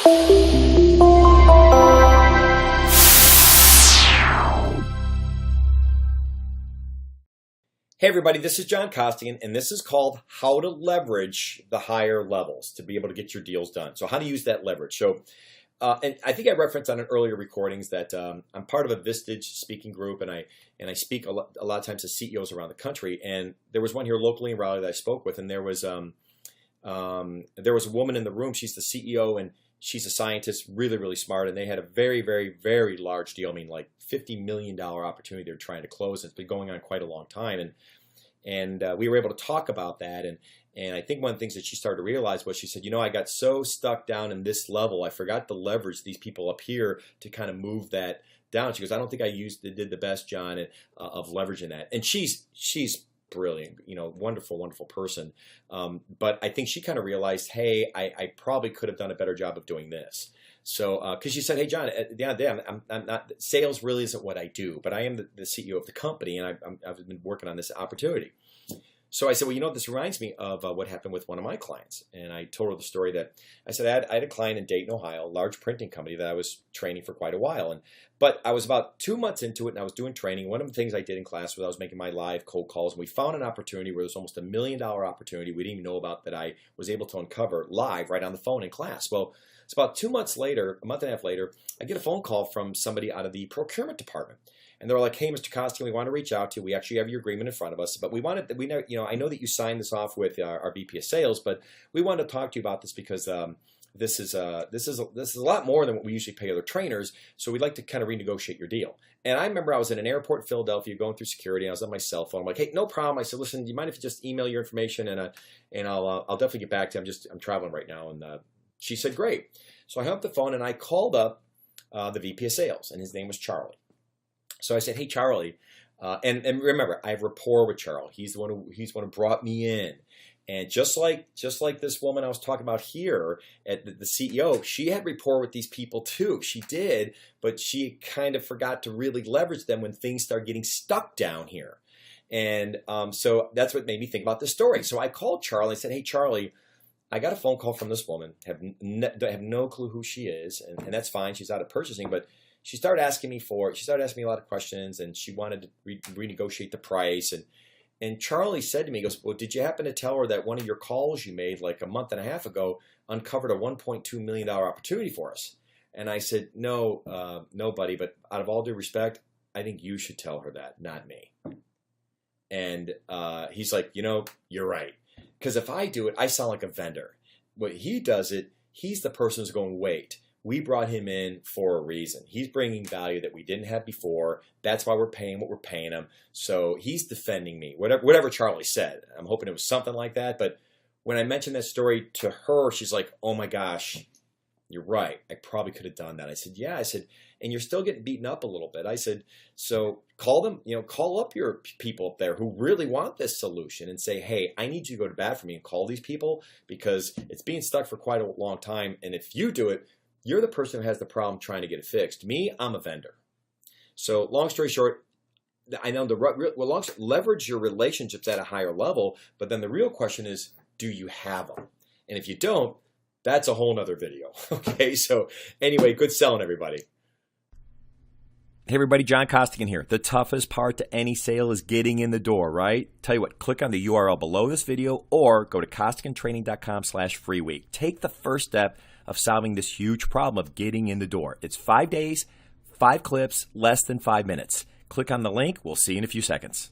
Hey everybody, this is John Costigan, and this is called How to Leverage the Higher Levels to be able to get your deals done. So how to use that leverage. So, and I think I referenced on an earlier recordings that I'm part of a Vistage speaking group, and I speak a lot of times to CEOs around the country. And there was one here locally in Raleigh that I spoke with, and there was a woman in the room. She's the CEO, and she's a scientist, really, really smart. And they had a very, very, very large deal. I mean, like $50 million opportunity they're trying to close. It's been going on quite a long time. And we were able to talk about that. And I think one of the things that she started to realize was she said, I got so stuck down in this level, I forgot to leverage these people up here to kind of move that down. She goes, I don't think I did the best, John, of leveraging that. And she's brilliant, wonderful, wonderful person. But I think she kind of realized, hey, I probably could have done a better job of doing this. So, because she said, hey, John, at the end of the day, I'm not, sales really isn't what I do, but I am the CEO of the company, and I've been working on this opportunity. So I said, well, this reminds me of what happened with one of my clients. And I told her the story that I said I had a client in Dayton, Ohio, a large printing company that I was training for quite a while. But I was about 2 months into it, and I was doing training. One of the things I did in class was I was making my live cold calls, and we found an opportunity where it was almost $1 million opportunity we didn't even know about that I was able to uncover live right on the phone in class. Well, it's about 2 months later, a month and a half later, I get a phone call from somebody out of the procurement department. And they're like, hey, Mr. Costigan, we want to reach out to you. We actually have your agreement in front of us, but I know that you signed this off with our VP of sales, but we wanted to talk to you about this because this is a lot more than what we usually pay other trainers. So we'd like to kind of renegotiate your deal. And I remember I was in an airport in Philadelphia going through security. And I was on my cell phone. I'm like, hey, no problem. I said, listen, do you mind if you just email your information and I'll definitely get back to you. I'm traveling right now. And she said, great. So I hung up the phone and I called up the VP of sales, and his name was Charlie. So I said, hey, Charlie, and remember, I have rapport with Charlie. He's the one who brought me in. And just like this woman I was talking about here at the CEO, she had rapport with these people too. She did, but she kind of forgot to really leverage them when things started getting stuck down here. And so that's what made me think about this story. So I called Charlie and said, hey, Charlie, I got a phone call from this woman. I have no clue who she is, and that's fine. She's out of purchasing, but she started asking me a lot of questions, and she wanted to renegotiate the price. And Charlie said to me, he goes, well, did you happen to tell her that one of your calls you made like a month and a half ago uncovered a $1.2 million opportunity for us? And I said, no, buddy, but out of all due respect, I think you should tell her that, not me. And he's like, you're right. Because if I do it, I sound like a vendor. When he does it, he's the person who's going, wait. We brought him in for a reason. He's bringing value that we didn't have before. That's why we're paying what we're paying him. So he's defending me, whatever Charlie said. I'm hoping it was something like that. But when I mentioned that story to her, she's like, oh my gosh, you're right. I probably could have done that. I said, yeah. I said, and you're still getting beaten up a little bit. I said, so call them, call up your people up there who really want this solution and say, hey, I need you to go to bat for me and call these people because it's being stuck for quite a long time. And if you do it, you're the person who has the problem trying to get it fixed. Me, I'm a vendor. So long story short, I know leverage your relationships at a higher level, but then the real question is, do you have them? And if you don't, that's a whole nother video. Okay, so anyway, good selling, everybody. Hey everybody, John Costigan here. The toughest part to any sale is getting in the door, right? Tell you what, click on the URL below this video or go to costigantraining.com/free week. Take the first step of solving this huge problem of getting in the door. It's 5 days, 5 clips, less than 5 minutes. Click on the link. We'll see you in a few seconds.